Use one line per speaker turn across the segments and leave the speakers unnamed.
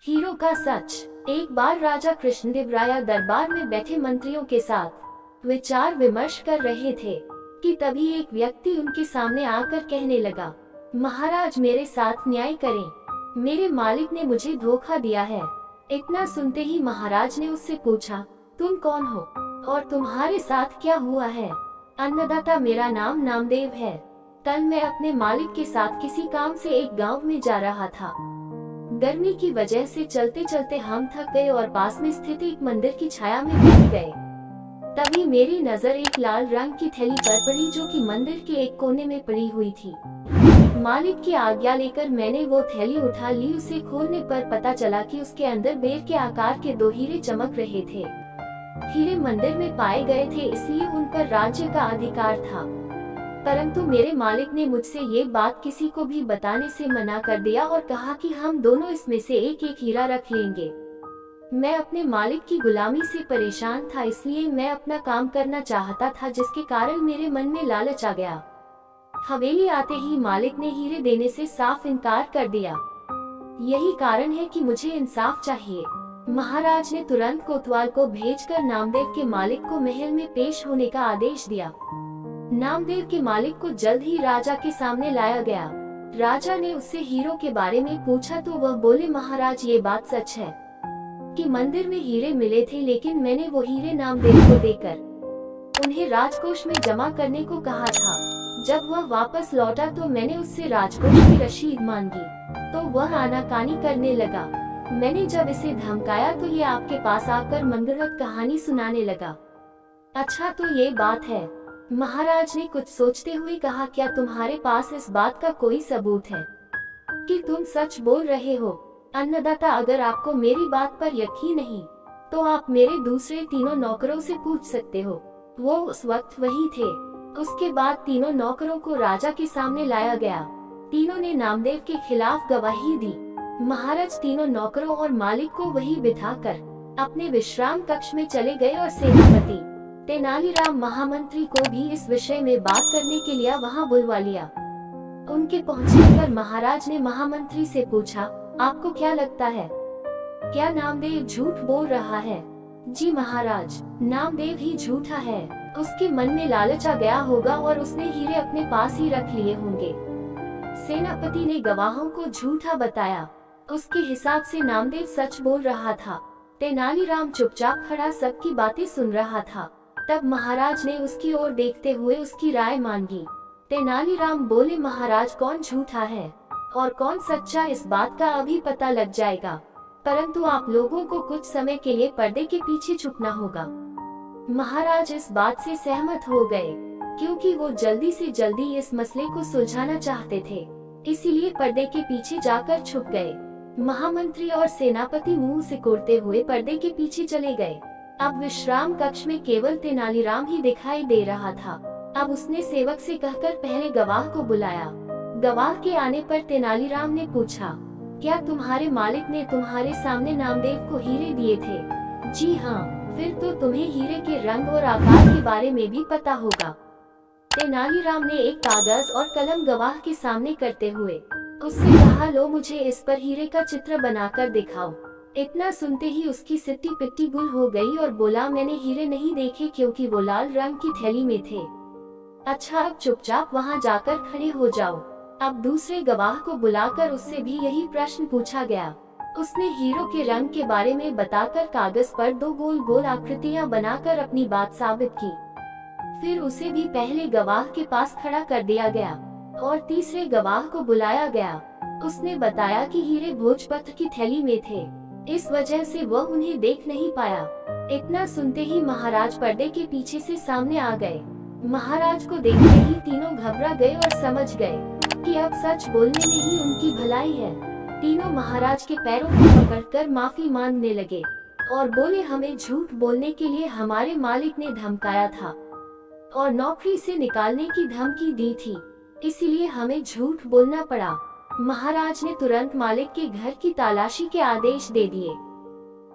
Hero का सच। एक बार राजा कृष्णदेव राय दरबार में बैठे मंत्रियों के साथ विचार विमर्श कर रहे थे कि तभी एक व्यक्ति उनके सामने आकर कहने लगा, महाराज मेरे साथ न्याय करें, मेरे मालिक ने मुझे धोखा दिया है। इतना सुनते ही महाराज ने उससे पूछा, तुम कौन हो और तुम्हारे साथ क्या हुआ है? अन्नदाता, मेरा नाम नामदेव है। कल मैं अपने मालिक के साथ किसी काम से एक गांव में जा रहा था। गर्मी की वजह से चलते चलते हम थक गए और पास में स्थित एक मंदिर की छाया में बैठ गए। तभी मेरी नजर एक लाल रंग की थैली पर पड़ी जो कि मंदिर के एक कोने में पड़ी हुई थी। मालिक की आज्ञा लेकर मैंने वो थैली उठा ली। उसे खोलने पर पता चला कि उसके अंदर बेर के आकार के 2 हीरे चमक रहे थे। हीरे मंदिर में पाए गए थे, इसलिए उन पर राज्य का अधिकार था। परंतु मेरे मालिक ने मुझसे ये बात किसी को भी बताने से मना कर दिया और कहा कि हम दोनों इसमें से एक एक हीरा रख लेंगे। मैं अपने मालिक की गुलामी से परेशान था, इसलिए मैं अपना काम करना चाहता था, जिसके कारण मेरे मन में लालच आ गया। हवेली आते ही मालिक ने हीरे देने से साफ इनकार कर दिया। यही कारण है कि मुझे इंसाफ चाहिए। महाराज ने तुरंत कोतवाल को भेजकर नामदेव के मालिक को महल में पेश होने का आदेश दिया। नामदेव के मालिक को जल्द ही राजा के सामने लाया गया। राजा ने उससे हीरो के बारे में पूछा तो वह बोले, महाराज ये बात सच है कि मंदिर में हीरे मिले थे, लेकिन मैंने वो हीरे नामदेव को देकर उन्हें राजकोष में जमा करने को कहा था। जब वह वापस लौटा तो मैंने उससे राजकोष की रसीद मांगी तो वह आनाकानी करने लगा। मैंने जब इसे धमकाया तो ये आपके पास आकर मनगढ़ंत कहानी सुनाने लगा। अच्छा तो ये बात है। महाराज ने कुछ सोचते हुए कहा, क्या तुम्हारे पास इस बात का कोई सबूत है कि तुम सच बोल रहे हो? अन्नदाता, अगर आपको मेरी बात पर यकीन नहीं तो आप मेरे दूसरे 3 नौकरों से पूछ सकते हो। वो उस वक्त वही थे। उसके बाद 3 नौकरों को राजा के सामने लाया गया। तीनों ने नामदेव के खिलाफ गवाही दी। महाराज 3 नौकरों और मालिक को वही बिठाकर अपने विश्राम कक्ष में चले गए और सेनापति तेनालीराम महामंत्री को भी इस विषय में बात करने के लिए वहां बुलवा लिया। उनके पहुंचने पर महाराज ने महामंत्री से पूछा, आपको क्या लगता है, क्या नामदेव झूठ बोल रहा है? जी महाराज, नामदेव ही झूठा है। उसके मन में लालच आ गया होगा और उसने हीरे अपने पास ही रख लिए होंगे। सेनापति ने गवाहों को झूठा बताया। उसके हिसाब से नामदेव सच बोल रहा था। तेनालीराम चुपचाप खड़ा सबकी बातें सुन रहा था। तब महाराज ने उसकी ओर देखते हुए उसकी राय मांगी। तेनालीराम बोले, महाराज कौन झूठा है और कौन सच्चा इस बात का अभी पता लग जाएगा, परंतु आप लोगों को कुछ समय के लिए पर्दे के पीछे छुपना होगा। महाराज इस बात से सहमत हो गए क्योंकि वो जल्दी से जल्दी इस मसले को सुलझाना चाहते थे, इसीलिए पर्दे के पीछे जाकर छुप गए। महामंत्री और सेनापति मुंह सिकोड़ते हुए पर्दे के पीछे चले गए। अब विश्राम कक्ष में केवल तेनालीराम ही दिखाई दे रहा था। अब उसने सेवक से कहकर पहले गवाह को बुलाया। गवाह के आने पर तेनालीराम ने पूछा, क्या तुम्हारे मालिक ने तुम्हारे सामने नामदेव को हीरे दिए थे? जी हाँ। फिर तो तुम्हें हीरे के रंग और आकार के बारे में भी पता होगा। तेनालीराम ने एक कागज और कलम गवाह के सामने करते हुए उससे कहा, लो मुझे इस पर हीरे का चित्र बनाकर दिखाओ। इतना सुनते ही उसकी सिट्टी पिट्टी गुल हो गई और बोला, मैंने हीरे नहीं देखे क्योंकि वो लाल रंग की थैली में थे। अच्छा, अब चुपचाप वहां जाकर खड़े हो जाओ। अब दूसरे गवाह को बुलाकर उससे भी यही प्रश्न पूछा गया। उसने हीरो के रंग के बारे में बताकर कागज पर 2 गोल गोल आकृतियां बनाकर अपनी बात साबित की। फिर उसे भी पहले गवाह के पास खड़ा कर दिया गया और तीसरे गवाह को बुलाया गया। उसने बताया कि हीरे भोजपत्र की थैली में थे, इस वजह से वह उन्हें देख नहीं पाया। इतना सुनते ही महाराज पर्दे के पीछे से सामने आ गए। महाराज को देखते ही तीनों घबरा गए और समझ गए कि अब सच बोलने में ही उनकी भलाई है। तीनों महाराज के पैरों को पकड़कर माफी मांगने लगे और बोले, हमें झूठ बोलने के लिए हमारे मालिक ने धमकाया था और नौकरी से निकालने की धमकी दी थी, इसीलिए हमें झूठ बोलना पड़ा। महाराज ने तुरंत मालिक के घर की तलाशी के आदेश दे दिए।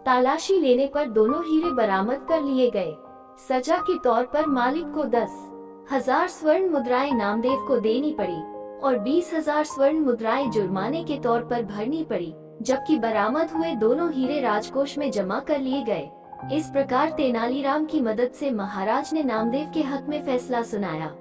तलाशी लेने पर दोनों हीरे बरामद कर लिए गए। सजा के तौर पर मालिक को 10,000 स्वर्ण मुद्राएं नामदेव को देनी पड़ी और 20,000 स्वर्ण मुद्राएं जुर्माने के तौर पर भरनी पड़ी। जबकि बरामद हुए दोनों हीरे राजकोष में जमा कर लिए गए। इस प्रकार तेनालीराम की मदद से महाराज ने नामदेव के हक में फैसला सुनाया।